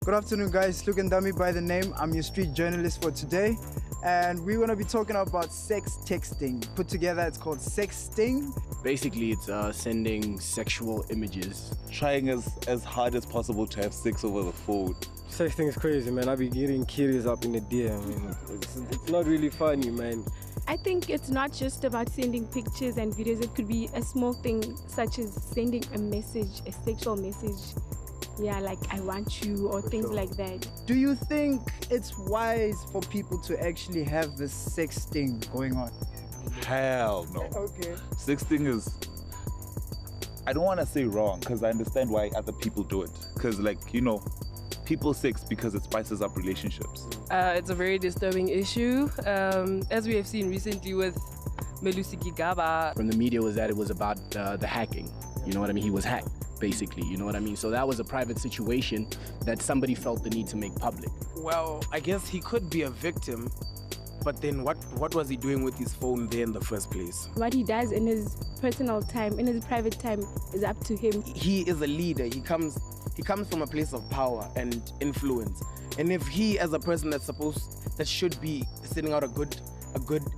Good afternoon, guys. Lukandami by the name. I'm your street journalist for today. And we're going to be talking about sex texting. Put together, it's called sexting. Basically, it's sending sexual images. Trying as hard as possible to have sex over the phone. Sexting is crazy, man. I be getting kiddies up in the DM. I mean, it's not really funny, man. I think it's not just about sending pictures and videos. It could be a small thing such as sending a message, a sexual message. Yeah, like I want you or things like that. Do you think it's wise for people to actually have this sexting going on? Hell no. Okay. Sexting is, I don't want to say wrong because I understand why other people do it. Because people sex because it spices up relationships. It's a very disturbing issue, as we have seen recently with Melusi Gigaba. From the media was that it was about the hacking. You know what I mean? He was hacked, basically. You know what I mean? So that was a private situation that somebody felt the need to make public. Well, I guess he could be a victim, but then what was he doing with his phone there in the first place? What he does in his personal time, in his private time, is up to him. He is a leader. He comes from a place of power and influence. And if he, as a person that should be setting out a good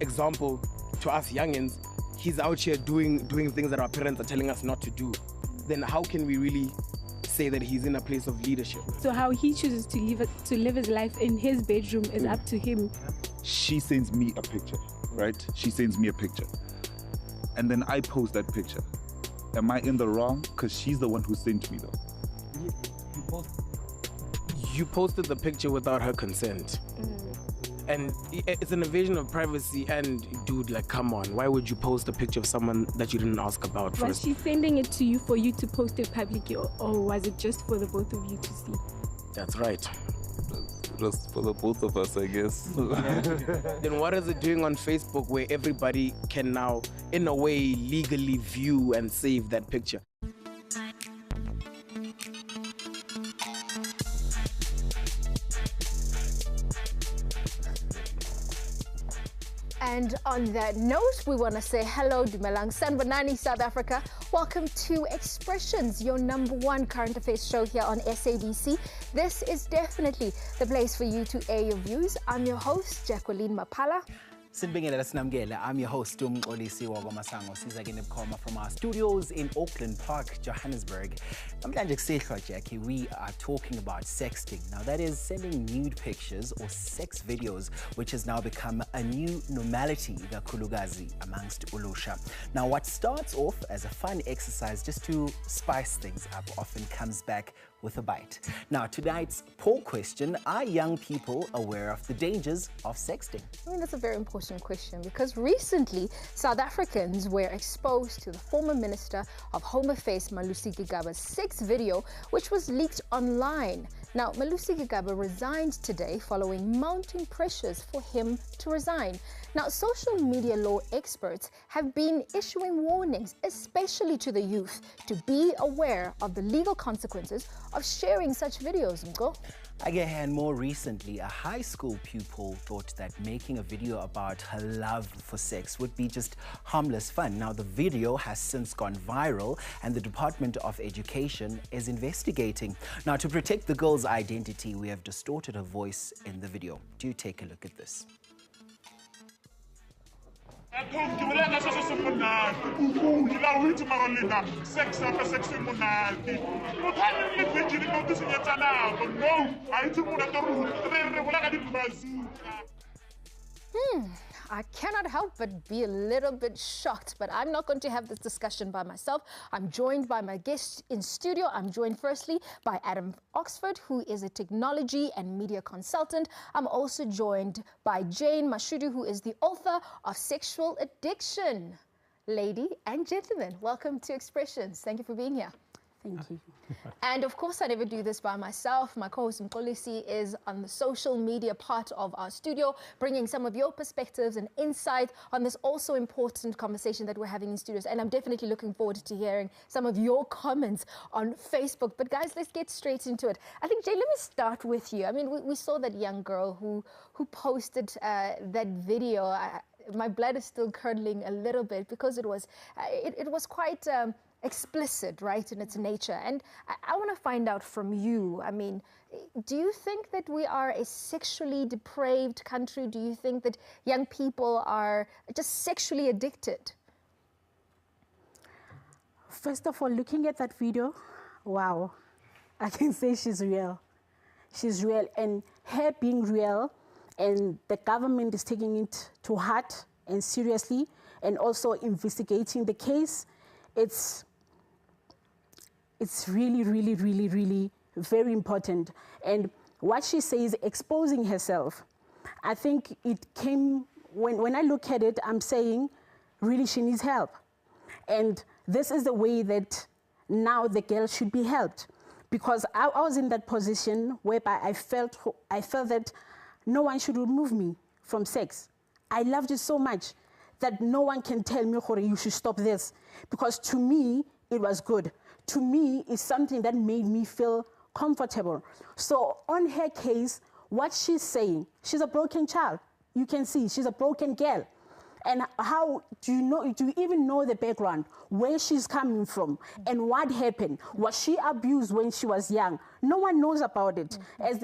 example to us youngins, he's out here doing things that our parents are telling us not to do, then how can we really say that he's in a place of leadership? So how he chooses to live his life in his bedroom is up to him. She sends me a picture, right? She sends me a picture. And then I post that picture. Am I in the wrong? Because she's the one who sent me though. You posted the picture without her consent. And it's an invasion of privacy, and dude, like, come on, why would you post a picture of someone that you didn't ask about first? Was she sending it to you for you to post it publicly, or was it just for the both of you to see? That's right. Just for the both of us, I guess. Then what is it doing on Facebook where everybody can now, in a way, legally view and save that picture? And on that note, we want to say hello, Dumelang Sanbanani, South Africa. Welcome to Expressions, your #1 current affairs show here on SABC. This is definitely the place for you to air your views. I'm your host, Jacqueline Mapala. I'm your host, Umxolisi Wagomasango. From our studios in Auckland Park, Johannesburg. Jackie, we are talking about sexting. Now, that is sending nude pictures or sex videos, which has now become a new normality, the Kulugazi, amongst Ulusha. Now, what starts off as a fun exercise just to spice things up often comes back with a bite. Now, tonight's poll question: are young people aware of the dangers of sexting? I mean, that's a very important question because recently South Africans were exposed to the former Minister of Home Affairs, Melusi Gigaba's sex video, which was leaked online. Now, Melusi Gigaba resigned today following mounting pressures for him to resign. Now, social media law experts have been issuing warnings, especially to the youth, to be aware of the legal consequences of sharing such videos. Again, more recently, a high school pupil thought that making a video about her love for sex would be just harmless fun. Now, the video has since gone viral and the Department of Education is investigating. Now, to protect the girl's identity, we have distorted her voice in the video. Do take a look at this. I cannot help but be a little bit shocked, but I'm not going to have this discussion by myself. I'm joined by my guest in studio. I'm joined firstly by Adam Oxford, who is a technology and media consultant. I'm also joined by Jane Mashudu, who is the author of Sexual Addiction. Lady and gentlemen, welcome to Expressions. Thank you for being here. Thank you. And of course, I never do this by myself. My co-host Mkolisi is on the social media part of our studio, bringing some of your perspectives and insight on this also important conversation that we're having in studios. And I'm definitely looking forward to hearing some of your comments on Facebook. But guys, let's get straight into it. I think, Jay, let me start with you. I mean, we saw that young girl who posted that video. My blood is still curdling a little bit because it was quite explicit, right, in its nature. And I want to find out from you, I mean, do you think that we are a sexually depraved country? Do you think that young people are just sexually addicted? First of all, looking at that video, wow, I can say she's real. She's real, and her being real, and the government is taking it to heart and seriously, and also investigating the case. It's really, really, really, really very important. And what she says, exposing herself, I think it came, when I look at it, I'm saying, really, she needs help. And this is the way that now the girl should be helped. Because I was in that position whereby I felt that no one should remove me from sex. I loved it so much that no one can tell me, you should stop this. Because to me, it was good. To me, it's something that made me feel comfortable. So on her case, what she's saying, she's a broken child. You can see she's a broken girl. And how do you even know the background, where she's coming from, and what happened? Was she abused when she was young? No one knows about it. As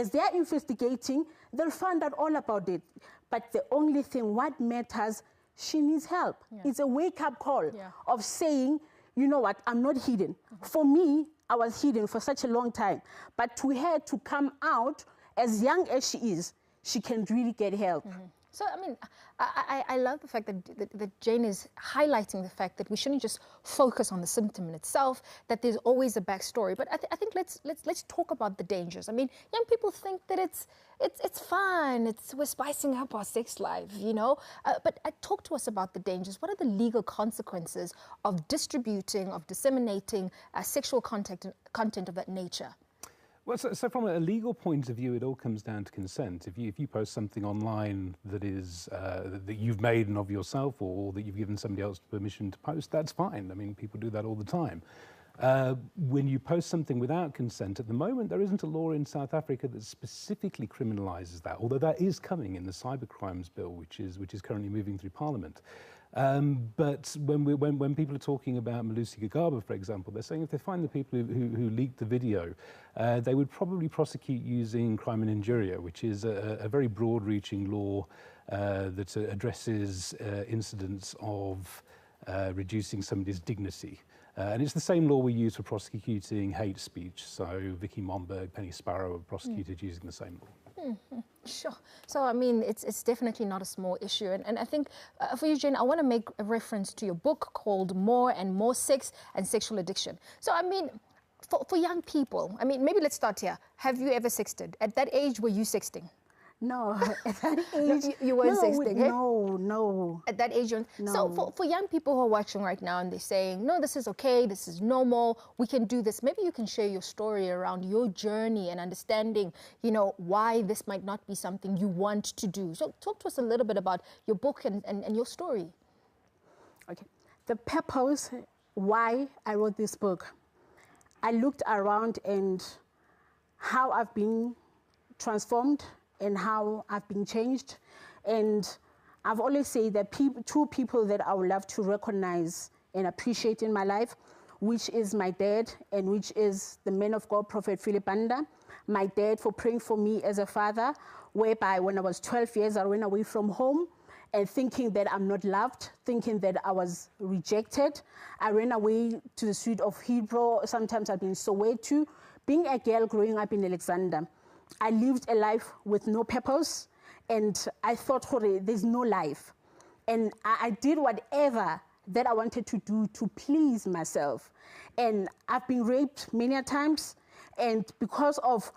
they're investigating, they'll find out all about it. But the only thing, what matters, she needs help. Yeah. It's a wake-up call of saying, you know what, I'm not hidden. For me, I was hidden for such a long time. But to her to come out, as young as she is, she can really get help. So, I mean, I love the fact that Jane is highlighting the fact that we shouldn't just focus on the symptom in itself, that there's always a backstory. But I think let's talk about the dangers. I mean, young people think that it's fun, we're spicing up our sex life, you know. But talk to us about the dangers. What are the legal consequences of distributing, of disseminating sexual content of that nature? Well, so from a legal point of view, it all comes down to consent. If you post something online that is that you've made and of yourself, or that you've given somebody else permission to post, that's fine. I mean, people do that all the time. When you post something without consent, at the moment there isn't a law in South Africa that specifically criminalises that, although that is coming in the cybercrimes bill, which is currently moving through Parliament. But when people are talking about Malusi Gigaba, for example, they're saying if they find the people who leaked the video, they would probably prosecute using crime and injuria, which is a very broad-reaching law that addresses incidents of reducing somebody's dignity. And it's the same law we use for prosecuting hate speech. So Vicky Momberg, Penny Sparrow were prosecuted using the same law. Sure. So, I mean, it's definitely not a small issue. And I think for you, Jane, I want to make a reference to your book called More and More Sex and Sexual Addiction. So, I mean, for young people, I mean, maybe let's start here. Have you ever sexted? At that age, were you sexting? No, at that age, you weren't sexting. No. At that age, no. So for young people who are watching right now and they're saying, no, this is okay, this is normal, we can do this. Maybe you can share your story around your journey and understanding, you know, why this might not be something you want to do. So talk to us a little bit about your book and your story. Okay. The purpose why I wrote this book, I looked around and how I've been transformed and how I've been changed. And I've always said that two people that I would love to recognize and appreciate in my life, which is my dad and which is the man of God, Prophet Philip Banda. My dad for praying for me as a father, whereby when I was 12 years, I ran away from home and thinking that I'm not loved, thinking that I was rejected. I ran away to the street of Hebrew. Sometimes I've been Soweto. Being a girl growing up in Alexandra, I lived a life with no purpose, and I thought, there's no life. And I did whatever that I wanted to do to please myself. And I've been raped many times, and because of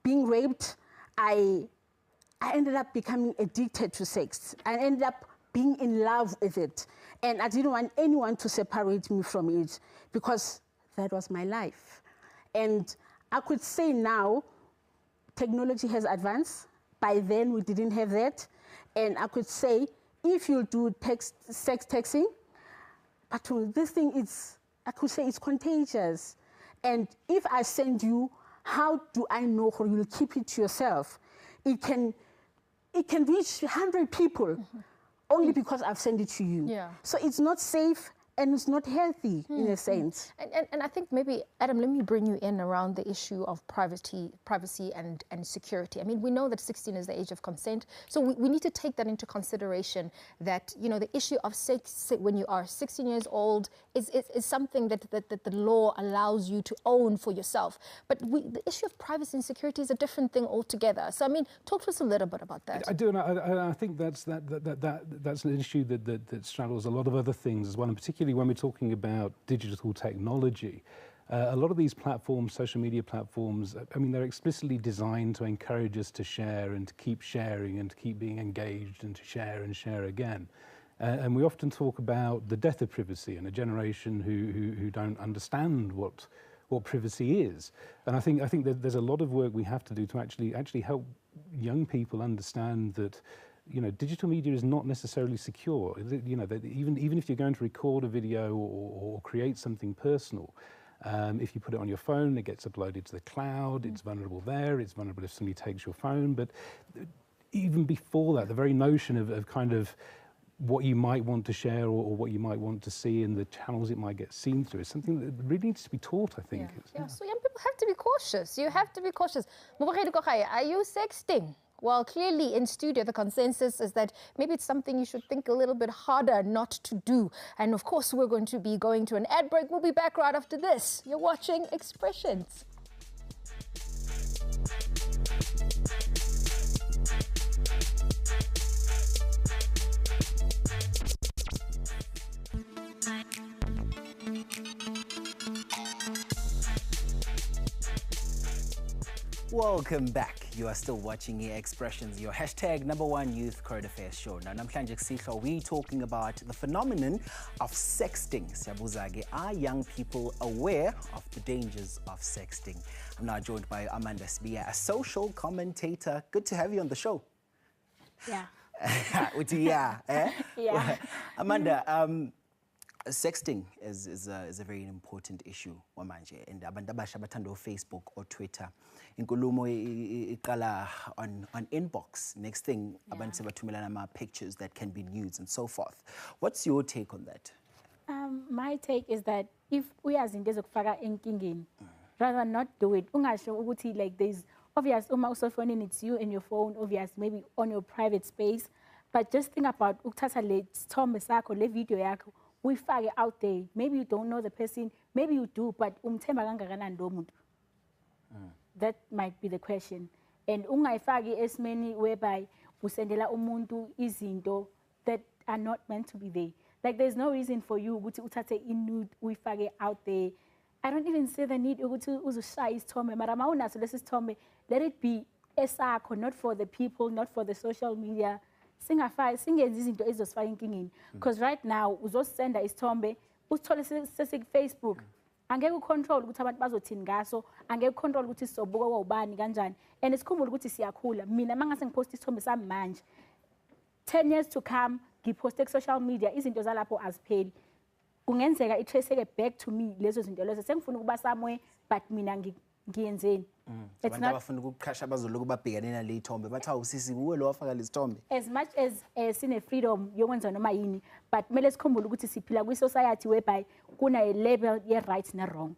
being raped, I ended up becoming addicted to sex. I ended up being in love with it. And I didn't want anyone to separate me from it because that was my life. And I could say now, technology has advanced. By then, we didn't have that. And I could say, if you do sex texting, but this thing I could say it's contagious. And if I send you, how do I know or you'll keep it to yourself? It can reach 100 people only because I've sent it to you. Yeah. So it's not safe, and it's not healthy in a sense. And I think maybe, Adam, let me bring you in around the issue of privacy and security. I mean, we know that 16 is the age of consent, so we need to take that into consideration, that, you know, the issue of sex when you are 16 years old is something that the law allows you to own for yourself. But the issue of privacy and security is a different thing altogether. So, I mean, talk to us a little bit about that. I do, and I think that's an issue that straddles a lot of other things as well, and particularly when we're talking about digital technology. A lot of these platforms, social media platforms, I mean, they're explicitly designed to encourage us to share and to keep sharing and to keep being engaged and to share and share again. And we often talk about the death of privacy and a generation who don't understand what privacy is. And I think that there's a lot of work we have to do to actually help young people understand that, you know, digital media is not necessarily secure. You know, that even if you're going to record a video or create something personal, if you put it on your phone, it gets uploaded to the cloud, it's vulnerable there, it's vulnerable if somebody takes your phone. But even before that, the very notion of kind of what you might want to share or what you might want to see and the channels it might get seen through is something that really needs to be taught, I think. Yeah. So young people have to be cautious. You have to be cautious. Are you sexting? Well, clearly in studio, the consensus is that maybe it's something you should think a little bit harder not to do. And of course, we're going to be going to an ad break. We'll be back right after this. You're watching Expressions. Welcome back. You are still watching Expressions, your #1 youth current affairs show. Now, namhlanje kusihlo, we're talking about the phenomenon of sexting. Siyabuza-ke, are young people aware of the dangers of sexting? I'm now joined by Amanda Sbiya, a social commentator. Good to have you on the show. Yeah. Yeah. Amanda, sexting is a very important issue manje, and abantu abasha bathanda Facebook or Twitter. Inkulumo iqala on inbox. Next thing, abantu sebathumelana ama pictures that can be nudes and so forth. What's your take on that? My take is that if uyazinto ezokufaka enkingeni, rather not do it. Ungasho ukuthi like there's obvious uma usofonini, it's you and your phone, obvious maybe on your private space, but just think about ukuthatha le sithombe sakho, le video yakho, uyifake out there. Maybe you don't know the person, maybe you do, but umthemba kangakanani lo muntu? That might be the question. And ungayifaki esimeni whereby usendela umuntu izinto that are not meant to be there. Like there's no reason for you ukuthi uthathe inude uyifake out there. I don't even see the need ukuthi uzushaya isithombe, mara mawunaso lesi sithombe, let it be esakho, not for the people, not for the social media. Singenzi izinto ezosifaka enkingeni, because right now uzosenda isithombe usithole Facebook, angeke ucontrol ukuthi abantu bazothini ngaso, angeke ucontrol ukuthi sizobuka kwabani kanjani. And isikhumbule ukuthi siyakhula. Mina mangase ngipost isithombe sami manje, 10 years to come ngiposte ku social media, izinto zalapho azipheli. Kungenzeka itraceke back to me lezo zinto lezo. Sengifuna ukuba somewhere but mina ngiyenzeni. It's not abafuna ukuqhasha abazoloku babhekane nale ithombe bathi awusisi kuwe lo wafaka lesithombe. As much as sine freedom yokwenza noma yini, but kumele sikhumbule ukuthi siphila kwi society whereby kuna a label ye right na wrong.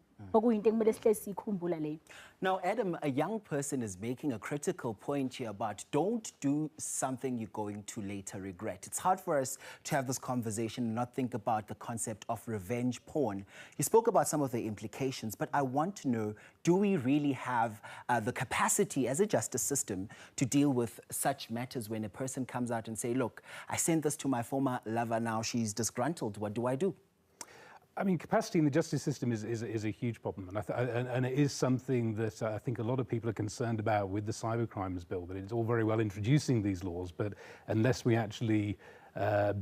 Now, Adam, a young person is making a critical point here about don't do something you're going to later regret. It's hard for us to have this conversation and not think about the concept of revenge porn. You spoke about some of the implications, but I want to know, do we really have the capacity as a justice system to deal with such matters when a person comes out and say, look, I sent this to my former lover, now she's disgruntled, what do I do? I mean, capacity in the justice system is a huge problem, and it is something that I think a lot of people are concerned about with the cybercrimes bill, that it's all very well introducing these laws, but unless we actually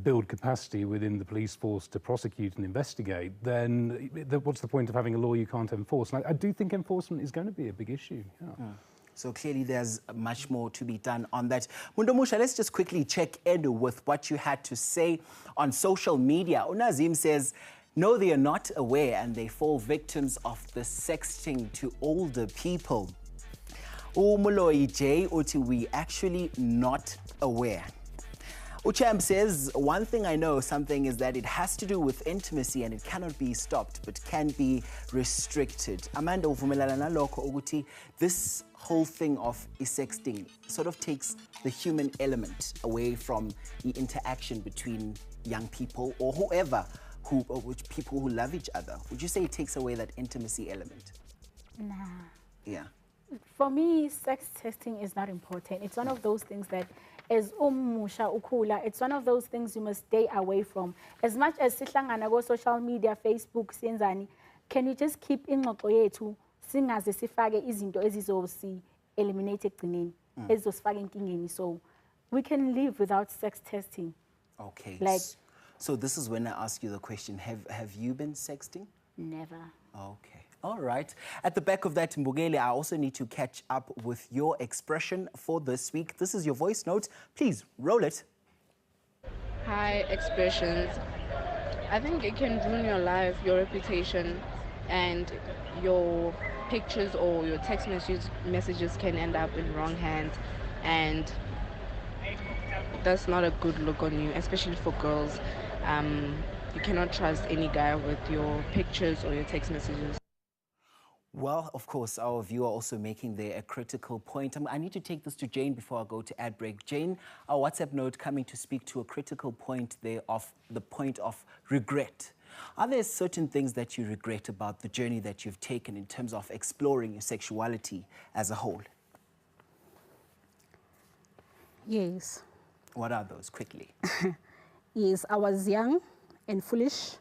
build capacity within the police force to prosecute and investigate, then what's the point of having a law you can't enforce? And I do think enforcement is going to be a big issue. Yeah. So clearly there's much more to be done on that. Mundomusha, let's just quickly check in with what you had to say on social media. Unazim says, no, they are not aware and they fall victims of the sexting to older people. Umuloi J, we actually not aware. Uchamp says, one thing I know, something is that it has to do with intimacy and it cannot be stopped, but can be restricted. Amanda, uvumelana nalokho ukuthi this whole thing of sexting sort of takes the human element away from the interaction between young people or whoever, people who love each other. Would you say it takes away that intimacy element? Nah. Yeah. For me, sex testing is not important. It's one of those things that as umusha ukula, it's one of those things you must stay away from. As much as sihlangana go social media, Facebook, senzani, can you just keep ingxoxo yethu singaze sifake izinto ezizosi eliminate ekugcineni ezosifaka enkingeni, so we can live without sex testing. Okay. Like, so this is when I ask you the question, have you been sexting? Never. Okay. All right. At the back of that, Mbugeli, I also need to catch up with your expression for this week. This is your voice note. Please roll it. Hi, expressions. I think it can ruin your life, your reputation, and your pictures or your text messages can end up in wrong hands, and that's not a good look on you, especially for girls. You cannot trust any guy with your pictures or your text messages. Well, of course, our viewer also making there a critical point. I need to take this to Jane before I go to ad break. Jane, our WhatsApp note coming to speak to a critical point there of the point of regret. Are there certain things that you regret about the journey that you've taken in terms of exploring your sexuality as a whole? Yes. What are those, quickly? Yes, I was young and foolish,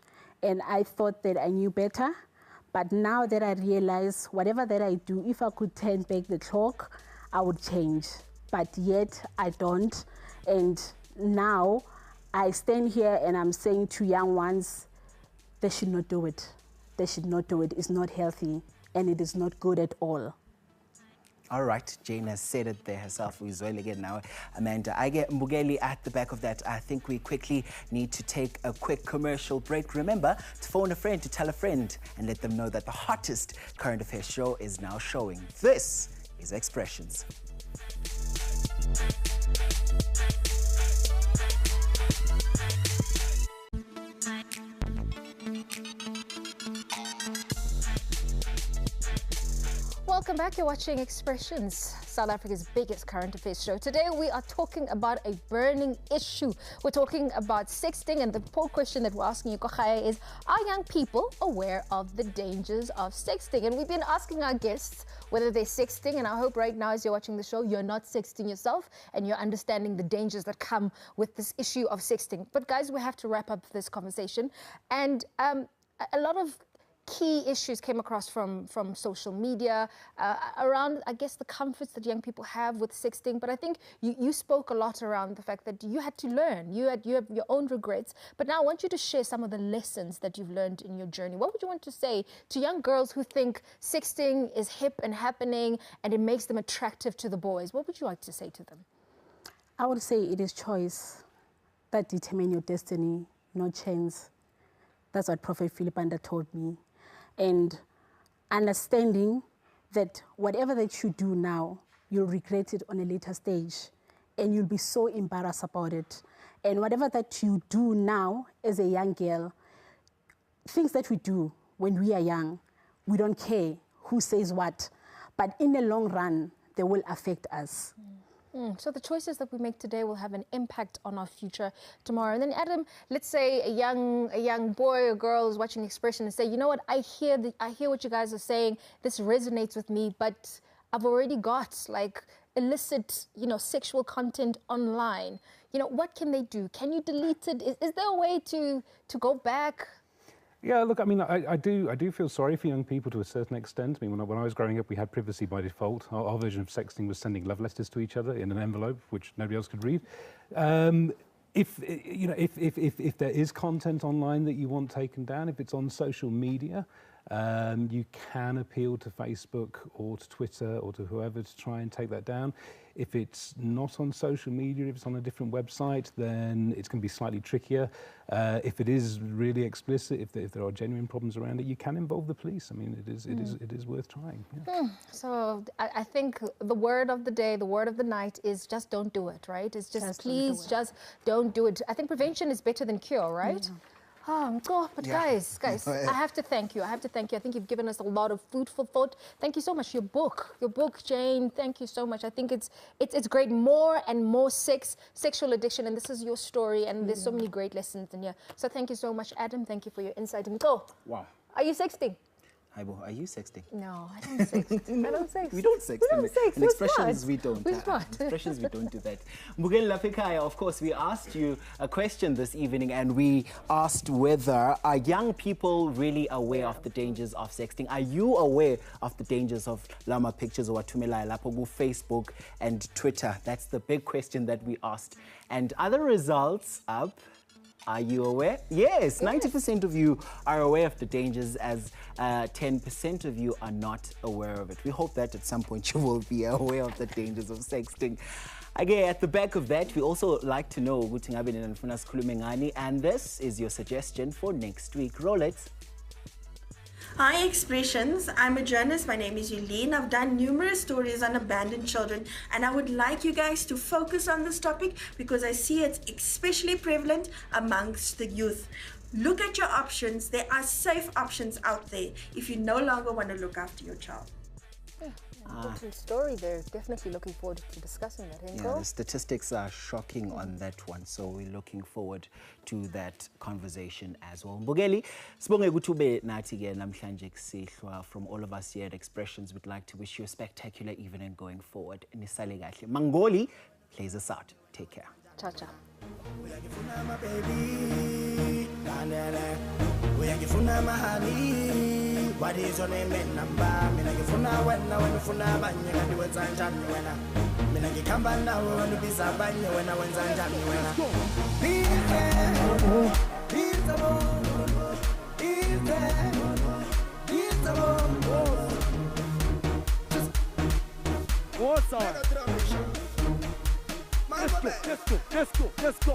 and I thought that I knew better. But now that I realize whatever that I do, if I could turn back the clock, I would change. But yet I don't. And now I stand here and I'm saying to young ones, they should not do it. They should not do it. It's not healthy and it is not good at all. All right, Jane has said it there herself. We're well again now. Amanda, I get Mbugeli at the back of that. I think we quickly need to take a quick commercial break. Remember to phone a friend, to tell a friend, and let them know that the hottest current affairs show is now showing. This is Expressions. Welcome back. You're watching Expressions, South Africa's biggest current affairs show. Today we are talking about a burning issue. We're talking about sexting, and the poll question that we're asking you, Kochaya, is, are young people aware of the dangers of sexting? And we've been asking our guests whether they're sexting, and I hope right now as you're watching the show, you're not sexting yourself and you're understanding the dangers that come with this issue of sexting. But guys, we have to wrap up this conversation, and a lot of key issues came across from social media around, I guess, the comforts that young people have with sexting. But I think you spoke a lot around the fact that you had to learn. You have your own regrets. But now I want you to share some of the lessons that you've learned in your journey. What would you want to say to young girls who think sexting is hip and happening and it makes them attractive to the boys? What would you like to say to them? I would say it is choice that determine your destiny, not chance. That's what Prophet Philip Anda told me. And understanding that whatever that you do now, you'll regret it on a later stage and you'll be so embarrassed about it. And whatever that you do now as a young girl, things that we do when we are young, we don't care who says what, but in the long run, they will affect us. So the choices that we make today will have an impact on our future tomorrow. And then Adam, let's say a young boy or girl is watching Expression and say, you know what, I hear what you guys are saying. This resonates with me, but I've already got like illicit, sexual content online. What can they do? Can you delete it? Is there a way to go back? Yeah, look, I mean, I do feel sorry for young people to a certain extent. I mean, when I was growing up, we had privacy by default. Our version of sexting was sending love letters to each other in an envelope, which nobody else could read. If there is content online that you want taken down, if it's on social media, you can appeal to Facebook or to Twitter or to whoever to try and take that down. If it's not on social media, if it's on a different website, then it's going to be slightly trickier. If it is really explicit, if there are genuine problems around it, you can involve the police. I mean, it is worth trying. Yeah. So I think the word of the day, the word of the night is just don't do it, right? It's just please just don't do it. I think prevention is better than cure, right? But guys, I have to thank you. I think you've given us a lot of food for thought. Thank you so much. Your book, Jane. Thank you so much. I think it's great. More and more sexual addiction, and this is your story, and there's so many great lessons in here. So thank you so much, Adam. Thank you for your insight. And wow. Are you sexting? Haibo, are you sexting? No, I don't sext. I don't sext. We don't sext. We don't sext. In expressions, we don't. We're smart. Expressions, we don't do that. Mbugeli Lapikaya, of course, we asked you a question this evening, and we asked whether are young people really aware of the dangers of sexting? Are you aware of the dangers of Lama pictures or Tumela Lapogu, Facebook and Twitter? That's the big question that we asked. And other results up. Are you aware? Yes, 90% of you are aware of the dangers, as 10% of you are not aware of it. We hope that at some point you will be aware of the dangers of sexting. Again, at the back of that, we also like to know, and this is your suggestion for next week. Roll it. Hi Expressions, I'm a journalist. My name is Yulene. I've done numerous stories on abandoned children, and I would like you guys to focus on this topic because I see it's especially prevalent amongst the youth. Look at your options. There are safe options out there if you no longer want to look after your child. Important story there. Definitely looking forward to discussing that. Yeah, the statistics are shocking on that one, so we're looking forward to that conversation as well. Mbugeli, sibonge ukuthi ube nathi ke namhlanje kusihlwa. From all of us here at Expressions, we'd like to wish you a spectacular evening going forward. Nisale kahle. Mangoli plays us out. Take care. Ciao, ciao. What is your name and number? Mina ngifuna wena ufuna abanye kanti wenza njani wena? Mina ngikhamba nawe wena ubiza abanye wena wenza njani wena? What's up? Let's go.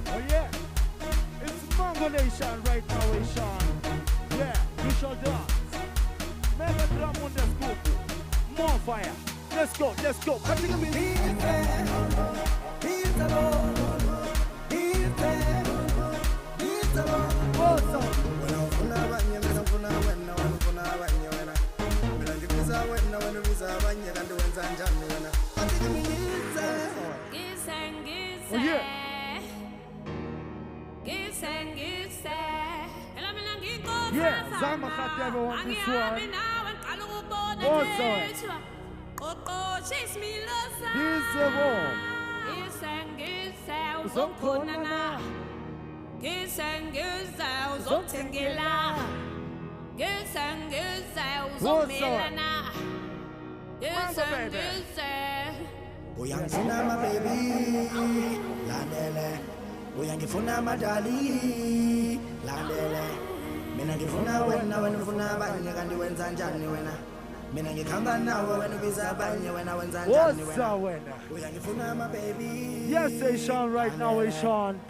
Oh yeah, it's Mango Nation right now, Sean. Yeah, we shall dance. Mega drum on the scoop. More fire. Let's go. Oh yeah. Yeah, Zama got everyone on this one. What's up? He's the one. Uyangifuna my baby, landele. Uyangifuna madali, landele. Mina ngifuna wena ufuna abanye kanti wenza njani wena? Mina ngikhamba nawe wena ubiza abanye wena wenza njani wena? Uyangifuna my baby. Yes, Sean right now, Sean.